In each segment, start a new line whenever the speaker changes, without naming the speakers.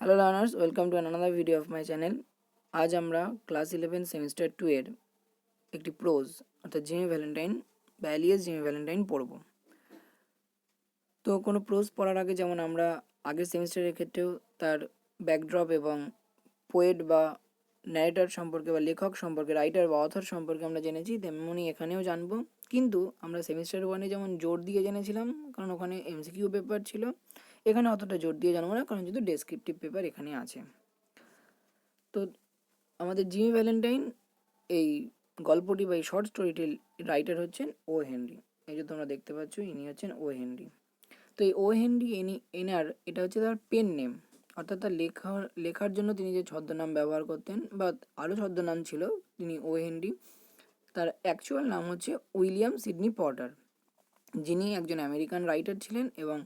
Hello learners, welcome to another video of my channel. আজ আমরা class 11 semester 2 এর একটি প্রোজ অর্থাৎ জিমি ভ্যালেন্টাইন বা এলিয়াস জিমি ভ্যালেন্টাইন পড়ব। তো কোনো প্রোজ পড়ার আগে যেমন আমরা আগের সেমিস্টারের ক্ষেত্রেও তার ব্যাকড্রপ এবং পোয়েট বা ন্যারেটর সম্পর্কে বা লেখক সম্পর্কে, রাইটার বা অথর সম্পর্কে আমরা জেনেছি, তেমনই এখানেও জানবো। কিন্তু আমরা সেমিস্টার 1-এ যেমন জোর দিয়ে জেনেছিলাম, কারণ ওখানে এমসিকিউ পেপার ছিল, এখানে অতটা জোর দিয়ে জানবো না, কারণ যেহেতু ডেসক্রিপটিভ পেপার এখানে আছে। তো আমাদের জিমি ভ্যালেন্টাইন এই গল্পটি বা এই শর্ট স্টোরিটির রাইটার হচ্ছেন ও হেনরি। এই যে তোমরা দেখতে পাচ্ছ, ইনি হচ্ছেন ও হেনরি। তো এই ও হেনরি এনার এটা হচ্ছে তার পেন নেম, অর্থাৎ তার লেখার জন্য তিনি যে ছদ্মনাম ব্যবহার করতেন বা আরও ছদ্মনাম ছিল, তিনি ও হেনরি। তার অ্যাকচুয়াল নাম হচ্ছে উইলিয়াম সিডনি পটার, যিনি একজন আমেরিকান রাইটার ছিলেন এবং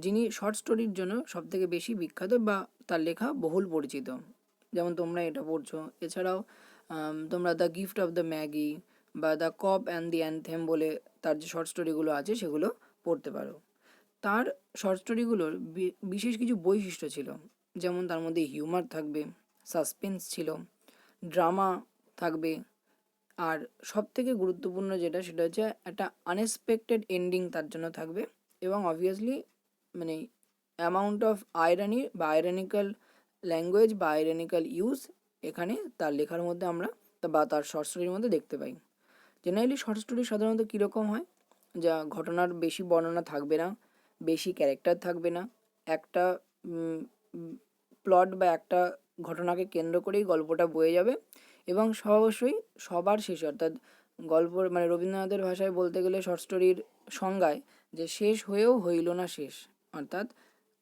যিনি শর্ট স্টোরির জন্য সবথেকে বেশি বিখ্যাত বা তার লেখা বহুল পরিচিত। যেমন তোমরা এটা পড়ছো, এছাড়াও তোমরা the gift of the Magi বা the cop and the anthem বলে তার যে শর্ট স্টোরিগুলো আছে সেগুলো পড়তে পারো। তার শর্ট স্টোরিগুলোর বিশেষ কিছু বৈশিষ্ট্য ছিল, যেমন তার মধ্যে হিউমার থাকবে, সাসপেন্স ছিল, ড্রামা থাকবে, আর সবথেকে গুরুত্বপূর্ণ যেটা সেটা হচ্ছে একটা আনএক্সপেক্টেড এন্ডিং তার জন্য থাকবে। এবং অবভিয়াসলি মানে অ্যামাউন্ট অফ আয়রানি বা আয়রানিক্যাল ল্যাঙ্গুয়েজ বা আয়রানিক্যাল ইউজ এখানে তার লেখার মধ্যে আমরা বা তার শর্ট স্টোরির মধ্যে দেখতে পাই। জেনারেলি শর্ট স্টোরি সাধারণত কীরকম হয়, যা ঘটনার বেশি বর্ণনা থাকবে না, বেশি ক্যারেক্টার থাকবে না, একটা প্লট বা একটা ঘটনাকে কেন্দ্র করেই গল্পটা বয়ে যাবে এবং অবশ্যই সবার শেষে, অর্থাৎ গল্প মানে রবীন্দ্রনাথের ভাষায় বলতে গেলে শর্ট স্টোরির সংজ্ঞায় যে শেষ হয়েও হইল না শেষ, অর্থাৎ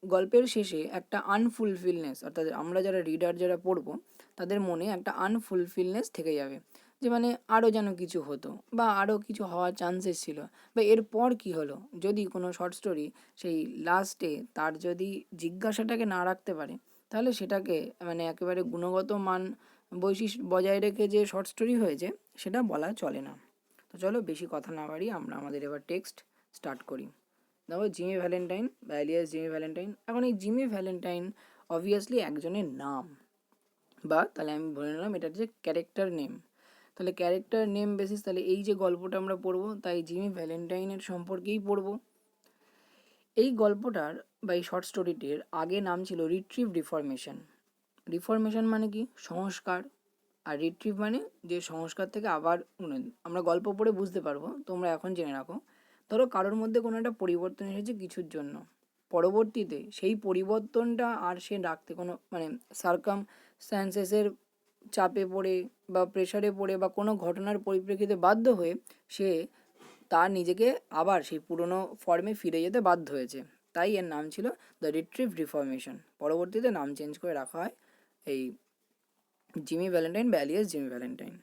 গল্পের শেষে একটা আনফুলফিলনেস, অর্থাৎ আমরা যারা রিডার যারা পড়বো তাদের মনে একটা আনফুলফিলনেস থেকে যাবে, যে মানে আরও যেন কিছু হতো বা আরও কিছু হওয়ার চান্সেস ছিল বা এরপর কি হলো। যদি কোনো শর্ট স্টোরি সেই লাস্টে তার যদি জিজ্ঞাসাটাকে না রাখতে পারে, তাহলে সেটাকে মানে একেবারে গুণগত মান বৈশিষ্ট্য বজায় রেখে যে শর্ট স্টোরি হয়েছে সেটা বলা চলে না। তো চলো বেশি কথা না বাড়িয়ে আমরা আমাদের এবার টেক্সট স্টার্ট করি। দেখো, জিমি ভ্যালেন্টাইন বা এলিয়াস জিমি ভ্যালেন্টাইন। এখন এই জিমি ভ্যালেন্টাইন অবভিয়াসলি একজনের নাম, বা তাহলে আমি বলে নিলাম এটা হচ্ছে ক্যারেক্টার নেম। তাহলে ক্যারেক্টার নেম বেসিস, তাহলে এই যে গল্পটা আমরা পড়বো তাই জিমি ভ্যালেন্টাইনের সম্পর্কেই পড়বো। এই গল্পটার বা এই শর্ট স্টোরিটির আগে নাম ছিল রিট্রিভ রিফরমেশন। রিফরমেশন মানে কি? সংস্কার। আর রিট্রিভ মানে যে সংস্কার থেকে আবার আমরা গল্প পড়ে বুঝতে পারবো, তোমরা এখন জেনে রাখো। ধরো কারোর মধ্যে কোনো একটা পরিবর্তন এসেছে কিছুর জন্য, পরবর্তীতে সেই পরিবর্তনটা আর সে রাখতে কোনো মানে সার্কামস্ট্যান্সেসের চাপে পড়ে বা প্রেশারে পড়ে বা কোনো ঘটনার পরিপ্রেক্ষিতে বাধ্য হয়ে সে তার নিজেকে আবার সেই পুরনো ফর্মে ফিরে যেতে বাধ্য হয়েছে। তাই এর নাম ছিল দ্য রিট্রিভ রিফরমেশন। পরবর্তীতে নাম চেঞ্জ করে রাখা হয় এই জিমি ভ্যালেন্টাইন বা এলিয়াস জিমি ভ্যালেন্টাইন।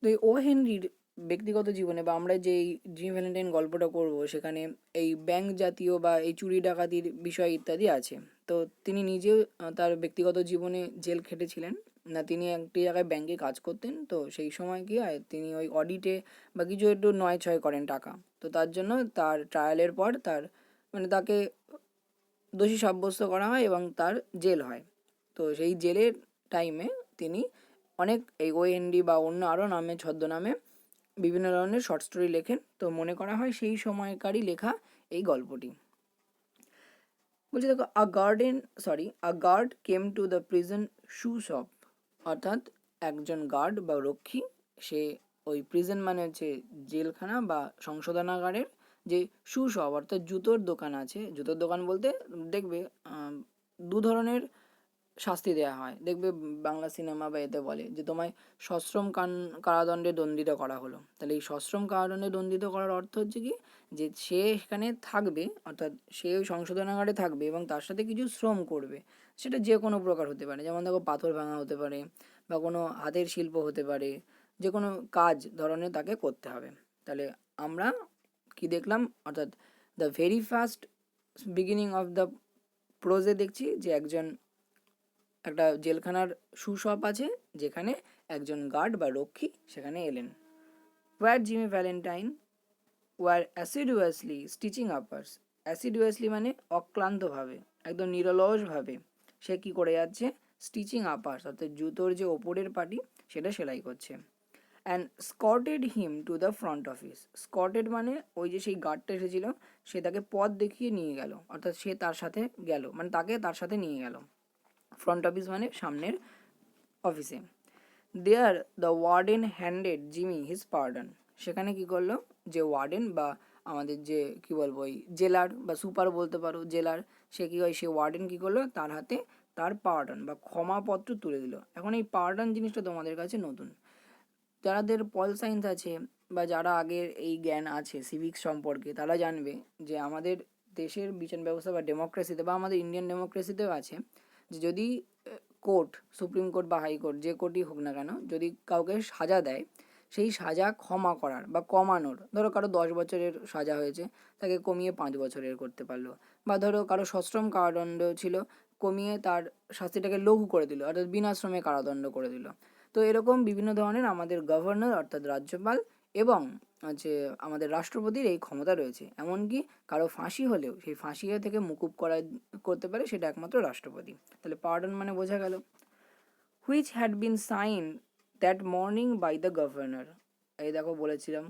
তো এই ও হেনরির ব্যক্তিগত জীবনে বা আমরা যে এই জিমি ভ্যালেন্টাইন গল্পটা করব সেখানে এই ব্যাংক জাতীয় বা এই চুরি ডাকাতির বিষয় ইত্যাদি আছে। তো তিনি নিজেও তার ব্যক্তিগত জীবনে জেল খেটেছিলেন না, তিনি একটি জায়গায় ব্যাংকে কাজ করতেন। তো সেই সময় কি হয়, তিনি ওই অডিটে বা কিছু একটু নয় ছয় করেন টাকা। তো তার জন্য তার ট্রায়ালের পর তার মানে তাকে দোষী সাব্যস্ত করা হয় এবং তার জেল হয়। তো সেই জেলের টাইমে তিনি অনেক এই ওএনডি বা অন্য আরও নামে ছদ্মনামে বিভিন্ন ধরনের শর্ট স্টোরি লেখেন। তো মনে করা হয় সেই সময়কারই লেখা এই গল্পটি। বলছি দেখো, a guard came to the prison shoe shop, অর্থাৎ একজন গার্ড বা রক্ষী, সে ওই প্রিজন মানে হচ্ছে জেলখানা বা সংশোধনাগারের যে শু শপ অর্থাৎ জুতোর দোকান আছে। জুতোর দোকান বলতে দেখবে দু ধরনের শাস্তি দেওয়া হয়, দেখবে বাংলা সিনেমা বা এতে বলে যে তোমায় সশ্রম কারাদণ্ডে দণ্ডিত করা হলো। তাহলে এই সশ্রম কারাদণ্ডে দণ্ডিত করার অর্থ হচ্ছে কি, যে সে এখানে থাকবে, অর্থাৎ সে ওই সংশোধনাগারে থাকবে এবং তার সাথে কিছু শ্রম করবে। সেটা যে কোনো প্রকার হতে পারে, যেমন দেখো পাথর ভাঙা হতে পারে বা কোনো হাতের শিল্প হতে পারে, যে কোনো কাজ ধরনের তাকে করতে হবে। তাহলে আমরা কি দেখলাম, অর্থাৎ the very first beginning of the প্রোজে দেখছি যে একটা জেলখানার সুশপ আছে যেখানে একজন গার্ড বা রক্ষী সেখানে এলেন। Were Jimmy Valentine were assiduously stitching uppers. Assiduously মানে অক্লান্তভাবে, একদম নিরলসভাবে সে কী করে যাচ্ছে, স্টিচিং আপার্স অর্থাৎ জুতোর যে ওপরের পাটি সেটা সেলাই করছে। And escorted him to the front office. Escorted মানে ওই যে সেই গার্ডটা এসেছিল সে তাকে পথ দেখিয়ে নিয়ে গেল, অর্থাৎ সে তার সাথে গেল, মানে তাকে তার সাথে নিয়ে গেল। ফ্রন্ট অফিস মানে সামনের অফিসে। There the warden handed Jimmy his pardon. সেখানে কি করলো, যে ওয়ার্ডেন বা আমাদের যে কি বলবো ওই জেলার বা সুপার বলতে পারো, জেলার, সে কী হয়, সে ওয়ার্ডেন কী করলো, তার হাতে তার পার্ডন বা ক্ষমাপত্র তুলে দিল। এখন এই পার্ডন জিনিসটা তোমাদের কাছে নতুন, যাদের পল সায়েন্স আছে বা যারা আগের এই জ্ঞান আছে সিভিক্স সম্পর্কে তারা জানবে যে আমাদের দেশের বিচার ব্যবস্থা বা ডেমোক্রেসিতে বা আমাদের ইন্ডিয়ান ডেমোক্রেসিতেও আছে যে যদি কোর্ট, সুপ্রিম কোর্ট বা হাইকোর্ট যে কোর্টই হোক না কেন, যদি কাউকে সাজা দেয় সেই সাজা ক্ষমা করার বা কমানোর, ধরো কারো 10 বছরের সাজা হয়েছে তাকে কমিয়ে 5 বছরের করতে পারলো, বা ধরো কারো সশ্রম কারাদণ্ড ছিল কমিয়ে তার শাস্তিটাকে লঘু করে দিল, অর্থাৎ বিনাশ্রমে কারাদণ্ড করে দিল। তো এরকম বিভিন্ন ধরনের আমাদের গভর্নর অর্থাৎ রাজ্যপাল এবং যে আমাদের রাষ্ট্রপতির এই ক্ষমতা রয়েছে। এমনকি কারো ফাঁসি হলেও সেই ফাঁসি থেকে মুকুব করতে পারে সেটা একমাত্র রাষ্ট্রপতি। তাহলে পার্ডন মানে বোঝা গেল। Which had been sign that morning by the governor. এই দেখো বলেছিলাম,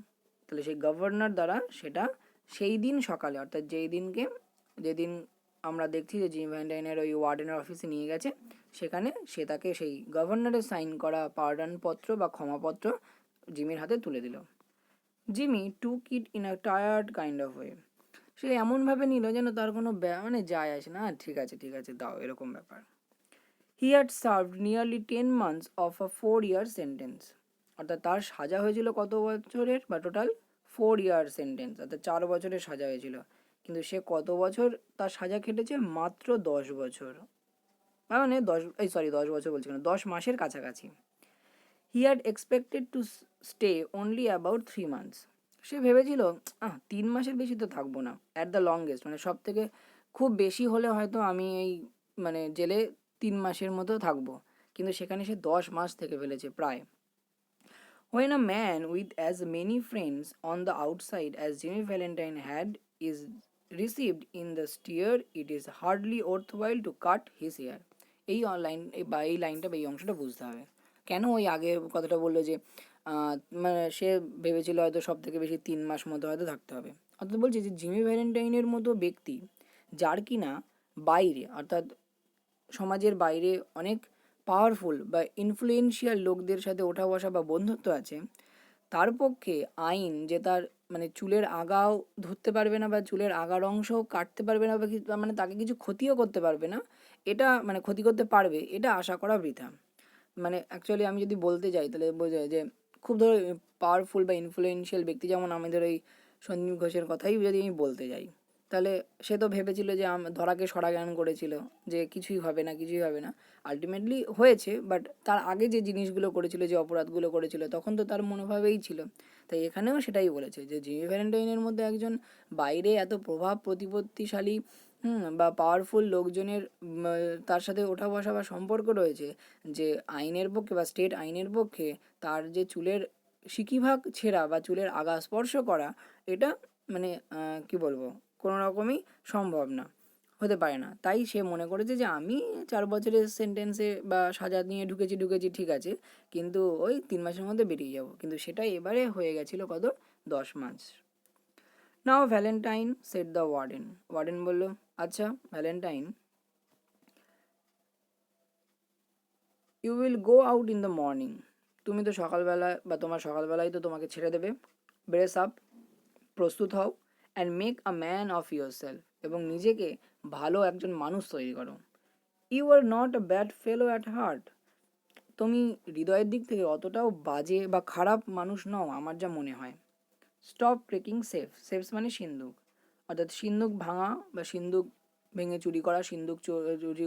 তাহলে সেই গভর্নর দ্বারা সেটা সেই দিন সকালে, অর্থাৎ যেদিন আমরা দেখছি যে জিমি ভ্যালেন্টাইনের ওই ওয়ার্ডেনের অফিসে নিয়ে গেছে, সেখানে সে তাকে সেই গভর্নরের সাইন করা পার্ডন পত্র বা ক্ষমাপত্র জিমির হাতে তুলে দিল। Jimmy took it in a tired kind of way. সে এমনভাবে নিল যেন তার কোনো মানে যায় আসে না, ঠিক আছে দাও, এরকম ব্যাপার। He had served nearly 10 months of a 4-year sentence. অর্থাৎ তার সাজা হয়েছিল কত বছরের, বা টোটাল 4-year সেন্টেন্স, অর্থাৎ 4 বছরের সাজা হয়েছিল। কিন্তু সে কত বছর তার সাজা খেটেছে, মাত্র 10 বছর, মানে 10 বছর বলছি না, 10 মাসের কাছাকাছি। He had expected to stay only about 3 months। সে ভেবেছিল 3 মাসের বেশি তো থাকবো না, অ্যাট দ্য লংগেস্ট, মানে সব থেকে খুব বেশি হলে হয়তো আমি এই মানে জেলে 3 মাসের মতো থাকবো, কিন্তু সেখানে সে 10 মাস থেকে ফেলেছে প্রায়। When a man with as many friends on the outside as Jimmy Valentine had is received in the steer, it is hardly worthwhile to cut his hair. এই লাইনটা বা এই অংশটা বুঝতে হবে কেন ওই আগে কথাটা বললো যে মানে সে ভেবেছিল হয়তো সব থেকে বেশি 3 মাস মতো হয়তো থাকতে হবে। অর্থাৎ বলছে যে জিমি ভ্যালেন্টাইনের মতো ব্যক্তি, যার কিনা বাইরে অর্থাৎ সমাজের বাইরে অনেক পাওয়ারফুল বা ইনফ্লুয়েন্সিয়াল লোকদের সাথে ওঠা বসা বা বন্ধুত্ব আছে, তার পক্ষে আইন যে তার মানে চুলের আগাও ধরতে পারবে না বা চুলের আগার অংশও কাটতে পারবে না, বা মানে তাকে কিছু ক্ষতিও করতে পারবে না, এটা মানে ক্ষতি করতে পারবে এটা আশা করা বৃথা। মানে অ্যাকচুয়ালি আমি যদি বলতে যাই তাহলে বোঝা যায় যে খুব ধরো পাওয়ারফুল বা ইনফ্লুয়েন্সিয়াল ব্যক্তি, যেমন আমাদের ওই সন্দীপ ঘোষের কথাই যদি আমি বলতে যাই, তাহলে সে তো ভেবেছিল যে ধরাকে সরা জ্ঞান করেছিল যে কিছুই হবে না, আলটিমেটলি হয়েছে, বাট তার আগে যে জিনিসগুলো করেছিল, যে অপরাধগুলো করেছিল, তখন তো তার মনোভাবেই ছিল। তাই এখানেও সেটাই বলেছে যে জিমি ভ্যালেন্টাইনের মধ্যে একজন বাইরে এত প্রভাব প্রতিপত্তিশালী বা পাওয়ারফুল লোকজনের তার সাথে ওঠা বসা বা সম্পর্ক রয়েছে, যে আইনের পক্ষে বা স্টেট আইনের পক্ষে তার যে চুলের সিকিভাগ ছেঁড়া বা চুলের আগা স্পর্শ করা, এটা মানে কি বলবো, কোনো রকমই সম্ভব না, হতে পারে না। তাই সে মনে করেছে যে আমি 4 বছরের সেন্টেন্সে বা সাজা নিয়ে ঢুকেছি ঠিক আছে, কিন্তু ওই 3 মাসের মধ্যে বেরিয়ে যাব, কিন্তু সেটাই এবারে হয়ে গেছিলো কত, 10 মাস। Now Valentine said the warden বলল, আচ্ছা Valentine, you will go out in the morning. তুমি তো সকালবেলায় বা তোমার সকালবেলায় তো তোমাকে ছেড়ে দেবে, ব্রেস আপ, প্রস্তুত হও, and make a man of yourself, এবং নিজেকে ভালো একজন মানুষ তৈরি করো। You are not a bad fellow at heart. তুমি হৃদয়ের দিক থেকে অতটাও বাজে বা খারাপ মানুষ নও আমার যা মনে হয়। স্টপ ক্রেকিং সেফস মানে সিন্দুক, অর্থাৎ সিন্দুক ভাঙা বা সিন্দুক ভেঙে চুরি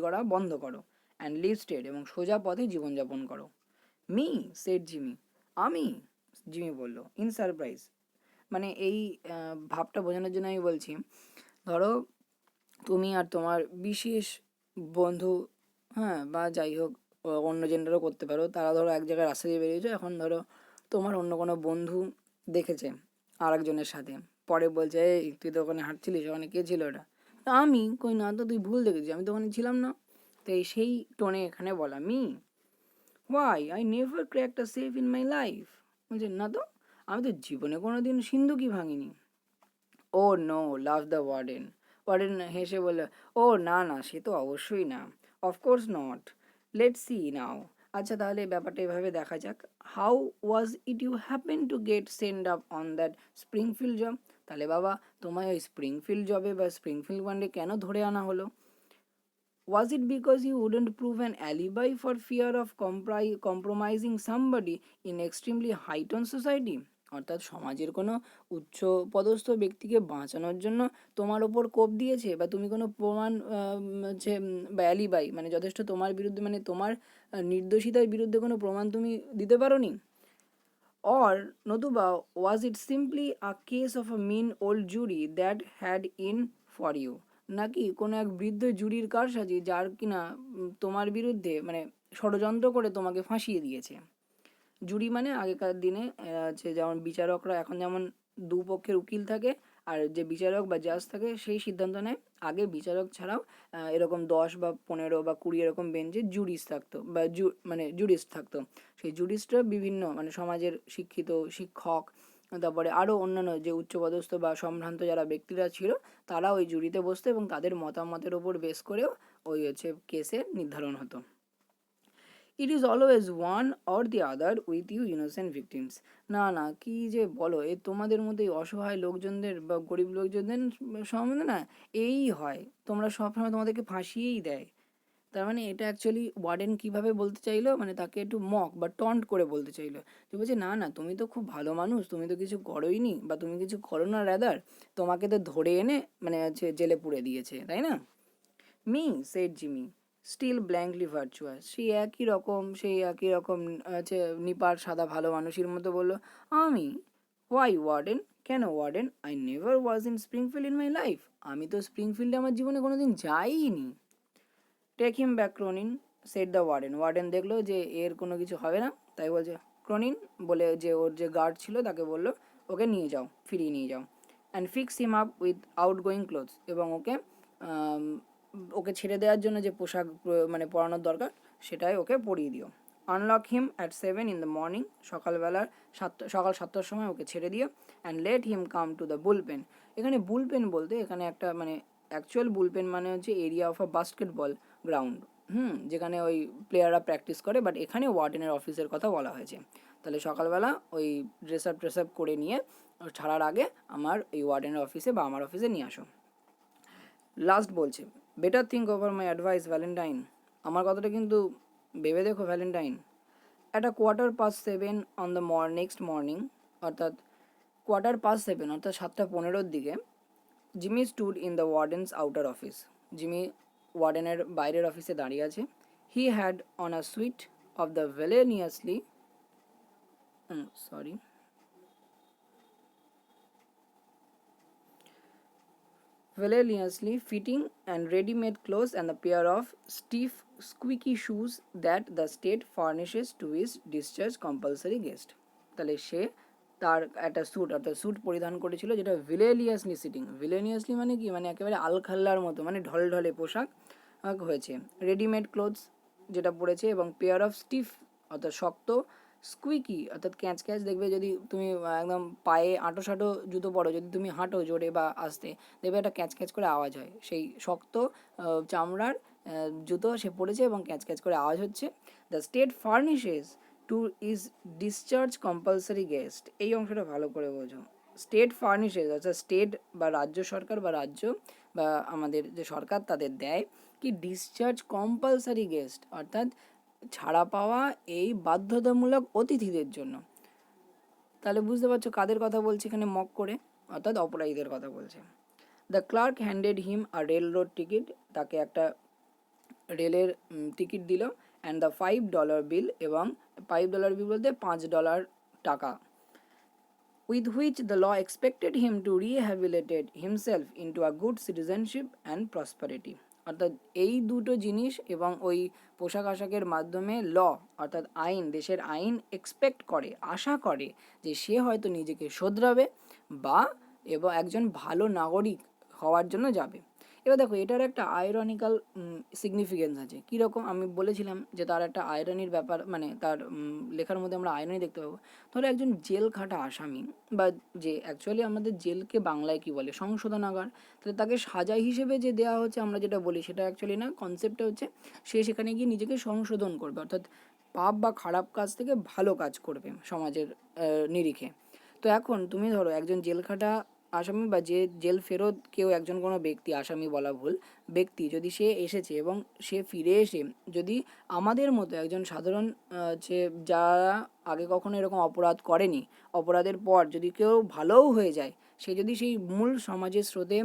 করা বন্ধ করো। অ্যান্ড লিভ স্টেড, এবং সোজা পথে জীবনযাপন করো। মি সেড জিমি, আমি, জিমি বলল ইন সারপ্রাইজ, মানে এই ভাবটা বোঝানোর জন্য আমি বলছি, ধরো তুমি আর তোমার বিশেষ বন্ধু, হ্যাঁ বা যাই হোক অন্য জেন্ডারও করতে পারো, তারা ধরো এক জায়গায় রাস্তা দিয়ে বেরিয়েছো, এখন ধরো তোমার অন্য কোনো বন্ধু দেখেছে আর একজনের সাথে, পরে বলছে এই তুই তো ওখানে হাঁটছিলিস, ওখানে কে ছিল ওটা, আমি কই না তো, তুই ভুল দেখেছিস, আমি তো ওখানে ছিলাম না। তো সেই টোনে এখানে বলা, me why I never cracked a safe in my life, বলছে না তো, আমি তো জীবনে কোনো দিন সিন্ধুকই ভাঙিনি। Oh no, laughed the warden. Warden হেসে বলল, ও না না, সে তো অবশ্যই না, of course not, let's see now. আচ্ছা তাহলে ব্যাপারটা এভাবে দেখা যাক, how was it you happen to get sent up on that Springfield job. তাহলে বাবা তোমায় ওই স্প্রিংফিল্ড জবে বা স্প্রিংফিল্ড ওয়ান্ডে কেন ধরে আনা হলো? Was it because you wouldn't prove an alibi for fear of compromising somebody in extremely high-tone society? অর্থাৎ সমাজের কোনো উচ্চ পদস্থ ব্যক্তিকে বাঁচানোর জন্য তোমার ওপর কোপ দিয়েছে, বা তুমি কোনো প্রমাণ হচ্ছে বা অ্যালিবাই মানে যথেষ্ট তোমার বিরুদ্ধে, মানে তোমার নির্দোষিতার বিরুদ্ধে কোনো প্রমাণ তুমি দিতে পারোনি? Or নতুবা was it simply a case of a mean old jury that had in for you? নাকি কোনো এক বৃদ্ধ জুরির কারসাজি যার কিনা তোমার বিরুদ্ধে মানে ষড়যন্ত্র করে তোমাকে ফাঁসিয়ে দিয়েছে। জুরি মানে আগেকার দিনে হচ্ছে যেমন বিচারকরা এখন যেমন দুপক্ষের উকিল থাকে, আর যে বিচারক বা জাজ থাকে সেই সিদ্ধান্ত নেয়। আগে বিচারক ছাড়াও এরকম 10 বা 15 বা 20 এরকম বেঞ্চে জুরিস থাকতো বা মানে জুরিস্ট থাকতো। সেই জুরিস্টরা বিভিন্ন মানে সমাজের শিক্ষিত শিক্ষক, তারপরে আরও অন্যান্য যে উচ্চপদস্থ বা সম্ভ্রান্ত যারা ব্যক্তিরা ছিল তারা ওই জুরিতে বসতো এবং তাদের মতামতের ওপর বেস করেও ওই হচ্ছে কেসের নির্ধারণ হতো। It is always one or the other with you innocent victims. না না, কি যে বলো, এ তোমাদের মধ্যে অসহায় লোকজনদের বা গরিব লোকজনদের সম্বন্ধে না এই হয়, তোমরা সবসময় তোমাদেরকে ফাঁসিয়েই দেয়। তার মানে এটা অ্যাকচুয়ালি ওয়ার্ডেন কীভাবে বলতে চাইলো, মানে তাকে একটু মক বা টন্ট করে বলতে চাইলো। তো বলছে না না, তুমি তো খুব ভালো মানুষ, তুমি তো কিছু করোই নি বা তুমি কিছু করো না, রাদার তোমাকে তো ধরে এনে মানে হচ্ছে জেলে পুরে দিয়েছে, তাই না? Me said Jimmy, still blankly virtuous. সেই একই রকম আছে নিপার সাদা ভালো মানুষের মতো বলল, আমি? হোয়াই ওয়ার্ডেন, কেন warden? I never was in Springfield in my life, আমি তো স্প্রিংফিল্ডে আমার জীবনে কোনো দিন যাইনি। Take him back Cronin, said the warden. Warden দেখলো যে এর কোনো কিছু হবে না, তাই বলছে ক্রোনিন বলে যে ওর যে গার্ড ছিল তাকে বললো ওকে নিয়ে যাও, ফিরিয়ে নিয়ে যাও। And fix him up with out going clothes, এবং ওকে ছেড়ে দেওয়ার জন্য যে পোশাক মানে পরানোর দরকার সেটাই ওকে পরিয়ে দিও। Unlock him at 7 in the morning, সকাল 7টার সময় ওকে ছেড়ে দিও। And let him come to the bullpen. এখানে বুলপেন বলতে এখানে একটা মানে অ্যাকচুয়াল বুলপেন মানে হচ্ছে area of a basketball ground, যেখানে ওই প্লেয়াররা প্র্যাকটিস করে, বাট এখানে ওয়ার্ডেনের অফিসের কথা বলা হয়েছে। তাহলে সকালবেলা ওই ড্রেস আপ করে নিয়ে ছাড়ার আগে আমার এই ওয়ার্ডেনের অফিসে বা আমার অফিসে নিয়ে আসো। লাস্ট বলছে, better think over my advice Valentine, আমার কথাটা কিন্তু ভেবে দেখো Valentine. At a 7:15 on the next morning, অর্থাৎ 7:15 অর্থাৎ 7:15 দিকে, Jimmy stood in the warden's outer office. Jimmy ওয়ার্ডেনের বাইরের অফিসে দাঁড়িয়ে আছে। He had on a suit of the villainously fitting and ready-made clothes and a pair of stiff, squeaky shoes that the state furnishes to its discharged compulsory guest. তাহলে সে তার একটা sweet অর্থাৎ sweet পরিধান করেছিল যেটা ভিলেনিয়াসলি মানে কি, মানে একেবারে আলখাল্লার মতো, মানে ঢলঢলে পোশাক হয়েছে। রেডিমেড ক্লোথস যেটা পরেছে, এবং পেয়ার অফ স্টিফ অর্থাৎ শক্ত, স্কুইকি অর্থাৎ ক্যাঁচ ক্যাঁচ, দেখবে যদি তুমি একদম পায়ে আঁটো জুতো পরো, যদি তুমি হাঁটো জোরে বা আস্তে, দেখবে একটা ক্যাঁচ ক্যাঁচ করে আওয়াজ হয়, সেই শক্ত চামড়ার জুতো সে পরেছে এবং ক্যাঁচ ক্যাঁচ করে আওয়াজ হচ্ছে। The state furnishes to is discharge compulsory guest, এই অংশটা ভালো করে বোঝো। স্টেট ফার্নিশেস অর্থাৎ স্টেট বা রাজ্য সরকার বা রাজ্য বা আমাদের যে সরকার তাদের দেয় কি ডিসচার্জ কম্পালসারি গেস্ট, অর্থাৎ ছাড়া পাওয়া এই বাধ্যতামূলক অতিথিদের জন্য। তাহলে বুঝতে পারছো কাদের কথা বলছে এখানে মক করে, অর্থাৎ অপরাধীদের কথা বলছে। The clerk handed him a railroad ticket, তাকে একটা রেলের টিকিট দিল। অ্যান্ড দ্য $5 বিল, এবং $5 বিল বলতে $5 টাকা। with which the law expected him to rehabilitate himself into a good citizenship and prosperity. অর্থাৎ এই দুটো জিনিস এবং ওই পোশাক আশাকের মাধ্যমে অর্থাৎ আইন, দেশের আইন এক্সপেক্ট করে, আশা করে যে সে হয়তো নিজেকে শোধরাবে বা এবং একজন ভালো নাগরিক হওয়ার জন্য যাবে। এবার দেখো এটার একটা আয়রনিক্যাল সিগনিফিকেন্স আছে। কীরকম, আমি বলেছিলাম যে তার একটা আয়রনির ব্যাপার, মানে তার লেখার মধ্যে আমরা আয়রনি দেখতে পাবো। ধরো একজন জেল খাটা আসামি, বা যে অ্যাকচুয়ালি আমাদের জেলকে বাংলায় কী বলে, সংশোধনাগার, তাহলে তাকে সাজা হিসেবে যে দেওয়া হচ্ছে আমরা যেটা বলি সেটা অ্যাকচুয়ালি না, কনসেপ্টটা হচ্ছে সে সেখানে গিয়ে নিজেকে সংশোধন করবে, অর্থাৎ পাপ বা খারাপ কাজ থেকে ভালো কাজ করবে সমাজের নিরিখে। তো এখন তুমি ধরো একজন জেলখাটা আসামি বা যে জেল ফেরত কেউ একজন কোনো ব্যক্তি, আসামি বলা ভুল, ব্যক্তি যদি সে এসেছে এবং সে ফিরে এসে যদি আমাদের মতো একজন সাধারণ যে যারা আগে কখনো এরকম অপরাধ করেনি, অপরাধের পর যদি কেউ ভালোও হয়ে যায়, সে যদি সেই মূল সমাজের স্রোতে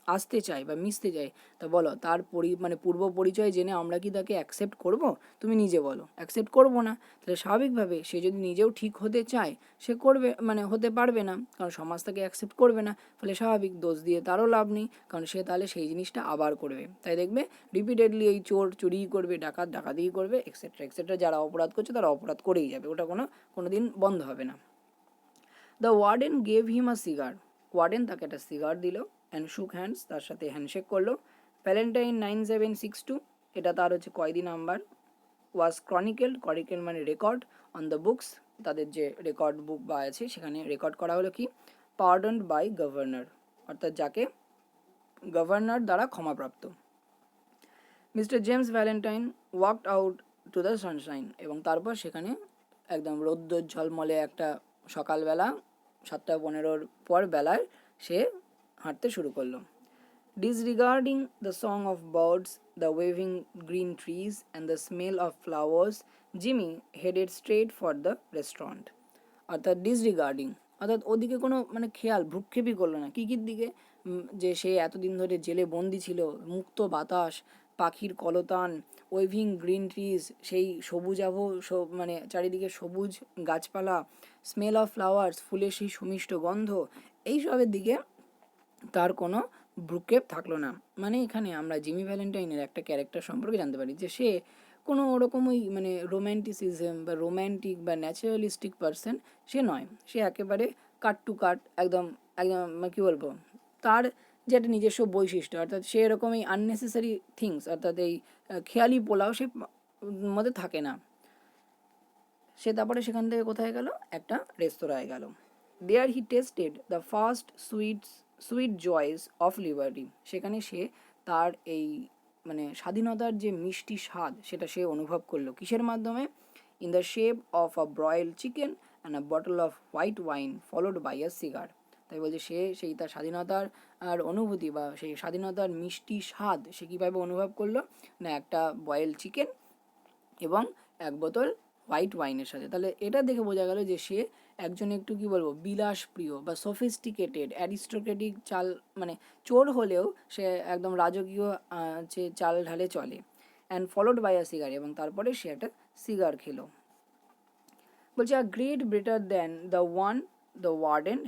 আসতে চায় বা মিশতে চায়, তা বলো তার মানে পূর্ব পরিচয় জেনে আমরা কি তাকে অ্যাকসেপ্ট করব? তুমি নিজে বলো, অ্যাকসেপ্ট করবো না। তাহলে স্বাভাবিকভাবে সে যদি নিজেও ঠিক হতে চায়, সে করবে, মানে হতে পারবে না, কারণ সমাজ তাকে অ্যাকসেপ্ট করবে না। ফলে স্বাভাবিক, দোষ দিয়ে তারও লাভ নেই, কারণ সে তাহলে সেই জিনিসটা আবার করবে। তাই দেখবে রিপিটেডলি এই চোর চুরি করবে, ডাকাত ডাকাতিই করবে, এক্সেট্রা এক্সেট্রা, যারা অপরাধ করছে তারা অপরাধ করেই যাবে, ওটা কোনো দিন বন্ধ হবে না। The warden gave him a cigar, warden তাকে একটা সিগার দিল, অ্যান্ড শুক হ্যান্ডস, তার সাথে হ্যান্ডশেক করলো। ভ্যালেন্টাইন 9762, এটা তার হচ্ছে কয়েদি নাম্বার। ওয়াজ ক্রনিকেল মানে রেকর্ড, অন দ্য বুকস, তাদের যে রেকর্ড বুক বা আছে সেখানে রেকর্ড করা হলো কি, পার্ডনড বাই গভর্নর, অর্থাৎ যাকে গভর্নর দ্বারা ক্ষমাপ্রাপ্ত। Mister James Valentine walked out to the sunshine, এবং তারপর সেখানে একদম রৌদ্র ঝলমলে একটা সকালবেলা 7:15 পর বেলায় সে হাঁটতে শুরু করলো। Disregarding the song of birds, the waving green trees, and the smell of flowers, Jimmy headed straight for the restaurant. অর্থাৎ ডিসরিগার্ডিং, অর্থাৎ ওদিকে কোনো মানে খেয়াল ভ্রুক্ষেপই করলো না। কী দিকে, যে সে এতদিন ধরে জেলে বন্দি ছিল, মুক্ত বাতাস, পাখির কলতান, ওয়েভিং গ্রিন ট্রিজ, সেই সবুজাভ মানে চারিদিকে সবুজ গাছপালা, স্মেল অফ ফ্লাওয়ার্স, ফুলের সেই সুমিষ্ট গন্ধ, এইসবের দিকে তার কোনো ভ্রুক্ষেপ থাকলো না। মানে এখানে আমরা জিমি ভ্যালেন্টাইনের একটা ক্যারেক্টার সম্পর্কে জানতে পারি যে সে কোনো ওরকমই মানে রোম্যান্টিসিজম বা রোম্যান্টিক বা ন্যাচারালিস্টিক পারসন সে নয়। সে একেবারে কাট টু কাট, একদম একদম কী বলবো, তার যে একটা নিজস্ব বৈশিষ্ট্য, অর্থাৎ সে এরকম এই আননেসেসারি থিংস, অর্থাৎ এই খেয়ালি পোলাও সে মধ্যে থাকে না। সে তারপরে সেখান থেকে কোথায় গেল, একটা রেস্তোরাঁয় গেল। There he tasted the first sweet joys of liberty, সেখানে সে তার এই মানে স্বাধীনতার যে মিষ্টি স্বাদ সেটা সে অনুভব করলো। কিসের মাধ্যমে? In the shape of a broiled chicken and a bottle of white wine followed by a cigar. তাই বলছে সে সেই তার স্বাধীনতার আর অনুভূতি বা সেই স্বাধীনতার মিষ্টি স্বাদ সে কীভাবে অনুভব করলো না, একটা বয়েলড চিকেন এবং এক বোতল হোয়াইট ওয়াইনের সাথে। তাহলে এটা দেখে বোঝা গেল যে সে একজন একটু কী বলবো বিলাসপ্রিয় বা সফিস্টিকেটেড অ্যারিস্টোক্রেটিক চাল, মানে চোর হলেও সে একদম রাজকীয় যে চাল ঢালে চলে। And followed by a cigar, এবং তারপরে সে একটা সিগার খেলো। বলছে a great better than the one the warden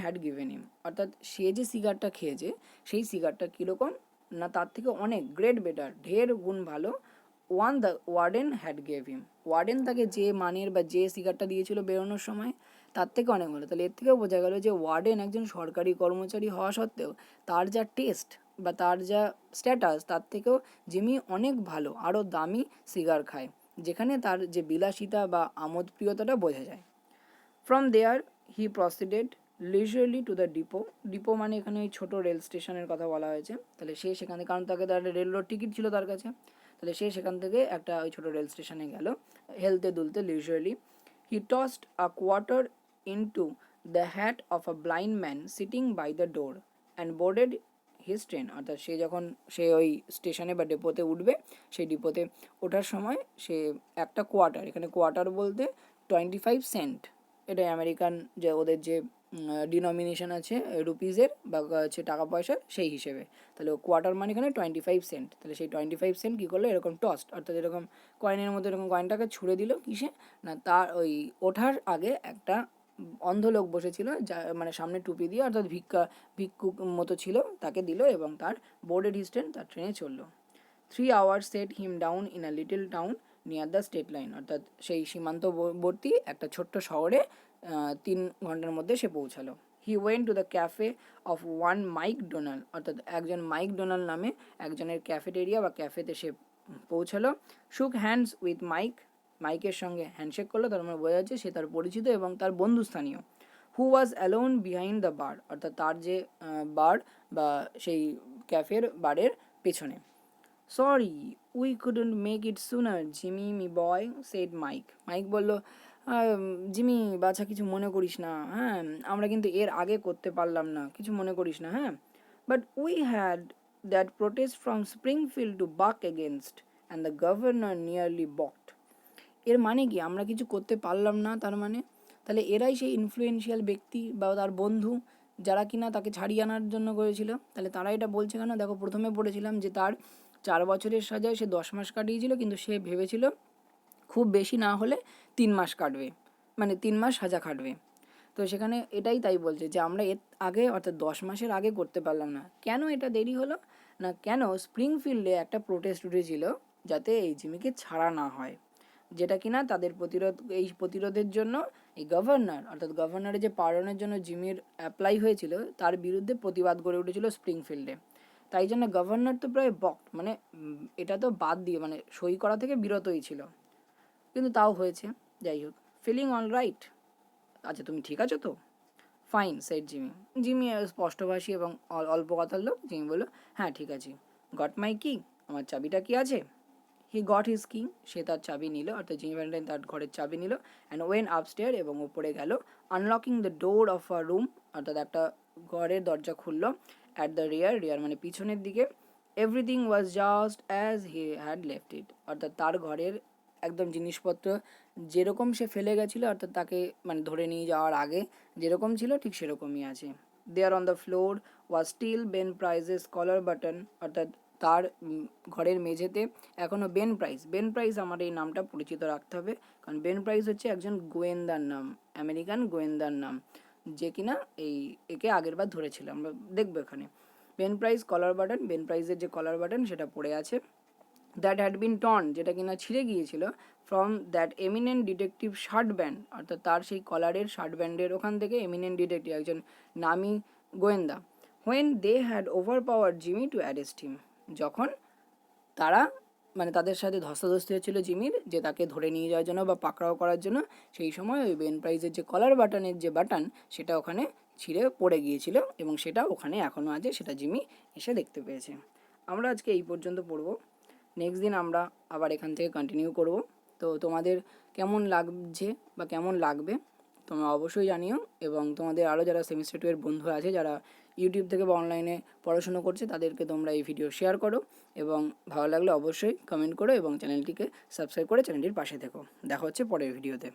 had given him, অর্থাৎ সে যে সিগারটা খেয়েছে সেই সিগারটা কীরকম না, তার থেকে অনেক গ্রেট বেটার, ঢের গুণ ভালো, one the warden had gave him, warden তাকে যে মানের বা যে সিগারটা দিয়েছিল বেরোনোর সময় তার থেকে অনেক ভালো। তাহলে এর থেকেও বোঝা গেল যে ওয়ার্ডেন একজন সরকারি কর্মচারী হওয়া সত্ত্বেও তার যা টেস্ট বা তার যা স্ট্যাটাস তার থেকেও জিমি অনেক ভালো, আরও দামি সিগার খায়, যেখানে তার যে বিলাসিতা বা আমোদপ্রিয়তাটা বোঝা যায়। From there he proceeded leisurely to the depot মানে এখানে ওই ছোটো রেল স্টেশনের কথা বলা হয়েছে। তাহলে সে সেখানে, কারণ তাকে তার রেল রোড টিকিট ছিল তার কাছে, তাহলে সে সেখান থেকে একটা ওই ছোটো রেল স্টেশনে গেল হেলতে দুলতে leisurely. He tossed a quarter into the hat of a blind man sitting by the door and boarded his train, অর্থাৎ সে যখন সে ওই স্টেশনে বা ডিপোতে উঠবে, সেই ডিপোতে ওঠার সময় সে একটা কোয়ার্টার, এখানে কোয়ার্টার বলতে 25 সেন্ট, এটা আমেরিকান যে ওদের যে ডিনোমিনেশন আছে রুপিজের বা হচ্ছে টাকা পয়সার সেই হিসেবে, তাহলে কোয়ার্টার মানে এখানে 25 সেন্ট। তাহলে সেই 25 সেন্ট কী করলো, এরকম টস্ট, অর্থাৎ এরকম কয়েনের মধ্যে এরকম কয়েনটাকে ছুঁড়ে দিল কিসে না, তার ওই ওঠার আগে একটা অন্ধ লোক বসেছিল, যা মানে সামনে টুপি দিয়ে, অর্থাৎ ভিক্ষুক মতো ছিল, তাকে দিল এবং তার বোর্ডেড হিজ ট্রেন, তার ট্রেনে চললো। 3 hours set him down in a little town near the state line, অর্থাৎ সেই সীমান্তবর্তী একটা ছোট্ট শহরে 3 ঘন্টার মধ্যে সে পৌঁছালো। He went to the cafe of one Mike Donald, অর্থাৎ একজন মাইক ডোনাল্ড নামে একজনের ক্যাফেটেরিয়া বা ক্যাফেতে সে পৌঁছালো। শুক হ্যান্ডস উইথ মাইক, মাইকের সঙ্গে হ্যান্ডশেক করলো, তার মানে বোঝা যাচ্ছে সে তার পরিচিত এবং তার বন্ধুস্থানীয়। Who was alone behind the bar, অর্থাৎ তার যে বার বা সেই ক্যাফের বারের পেছনে। Sorry we couldn't make it sooner Jimmy me boy said Mike. Mike বলল, জিমি বাছা কিছু মনে করিস না, হ্যাঁ আমরা কিন্তু এর আগে করতে পারলাম না, কিছু মনে করিস না, হ্যাঁ। But we had that protest from Springfield to buck against and the governor nearly balked. এর মানে কি আমরা কিছু করতে পারলাম না, তার মানে তাহলে এরাই সেই ইনফ্লুয়েন্সিয়াল ব্যক্তি বা তার বন্ধু যারা কিনা তাকে ছাড়িয়ে আনার জন্য করেছিল। তাহলে তারা এটা বলছে কেন? দেখো প্রথমে পড়েছিলাম যে তার 4 বছরের সাজায় সে 10 মাস কাটিয়েছিল, কিন্তু সে ভেবেছিল খুব বেশি না হলে 3 মাস কাটবে, মানে 3 মাস সাজা খাটবে। তো সেখানে এটাই তাই বলছে যে আমরা এর আগে অর্থাৎ 10 মাসের আগে করতে পারলাম না। কেন এটা দেরি হলো না, কেন স্প্রিংফিল্ডে একটা প্রোটেস্ট উঠেছিল যাতে এই জিমিকে ছাড়া না হয়, যেটা কিনা তাদের প্রতিরোধের জন্য এই গভর্নর, অর্থাৎ গভর্নরের যে পার্ডনের জন্য জিমির অ্যাপ্লাই হয়েছিল তার বিরুদ্ধে প্রতিবাদ গড়ে উঠেছিল স্প্রিংফিল্ডে। তাই জন্য গভর্নর তো প্রায় মানে এটা তো বাদ দিয়ে মানে সই করা থেকে বিরতই ছিল, কিন্তু তাও হয়েছে। যাই হোক, ফিলিং অল রাইট, আচ্ছা তুমি ঠিক আছো তো? Fine said Jimmy. জিমি স্পষ্টভাষী এবং অল্প কথার লোক। জিমি বললো, হ্যাঁ ঠিক আছে। গট মাই কি, আমার চাবিটা কি আছে? হি গট হিজ কি, সে তার চাবি নিল, অর্থাৎ জিমি ভ্যালেন্টাইন তার ঘরের চাবি নিল, অ্যান্ড ওয়েন আপস্টেয়ার, এবং ওপরে গেল, unlocking the door of a room, অর্থাৎ একটা ঘরের দরজা খুললো, অ্যাট দ্য রিয়ার মানে পিছনের দিকে। Everything was just as he had left ইট, অর্থাৎ তার ঘরের একদম জিনিসপত্র যেরকম সে ফেলে গেছিলো, অর্থাৎ তাকে মানে ধরে নিয়ে যাওয়ার আগে যেরকম ছিল ঠিক সেরকমই আছে। There on the floor was still Ben Price's collar button, অর্থাৎ তার ঘরের মেঝেতে এখনও বেন প্রাইস আমার এই নামটা পরিচিত রাখতে হবে, কারণ বেন প্রাইস হচ্ছে একজন গোয়েন্দার নাম, আমেরিকান গোয়েন্দার নাম, যে কিনা একে আগেরবার ধরেছিল, আমরা দেখবো এখানে। বেন প্রাইস কলার বাটন, বেন প্রাইসের যে কলার বাটন সেটা পড়ে আছে। দ্যাট হ্যাড বিন টর্ন, যেটা কিনা ছিঁড়ে গিয়েছিল, from that eminent detective shirt band, অর্থাৎ তার সেই কলারের শার্ট ব্যান্ডের ওখান থেকে এমিনেন্ট ডিটেকটিভ একজন নামী গোয়েন্দা। When they had overpower Jimmy to arrest him, যখন তারা মানে তাদের সাথে ধস্তাধস্তি হচ্ছিল জিমির, যে তাকে ধরে নিয়ে যাওয়ার জন্য বা পাকড়াও করার জন্য, সেই সময় ওই বেন প্রাইজের যে কলার বাটনের যে বাটন সেটা ওখানে ছিঁড়ে পড়ে গিয়েছিল, এবং সেটা ওখানে এখনও আছে, সেটা জিমি এসে দেখতে পেয়েছে। আমরা আজকে এই পর্যন্ত পড়ব, নেক্সট দিন আমরা আবার এখান থেকে কন্টিনিউ করব। তো তোমাদের কেমন লাগছে বা কেমন লাগবে তোমরা অবশ্যই জানিও, এবং তোমাদের আরও যারা সেমিস্টার 2 এর বন্ধু আছে যারা ইউটিউব থেকে বা অনলাইনে পড়াশুনো করছে তাদেরকে তোমরা এই ভিডিও শেয়ার করো, এবং ভালো লাগলে অবশ্যই কমেন্ট করো, এবং চ্যানেলটিকে সাবস্ক্রাইব করে চ্যানেলটির পাশে থেকো। দেখা হচ্ছে পরের ভিডিওতে।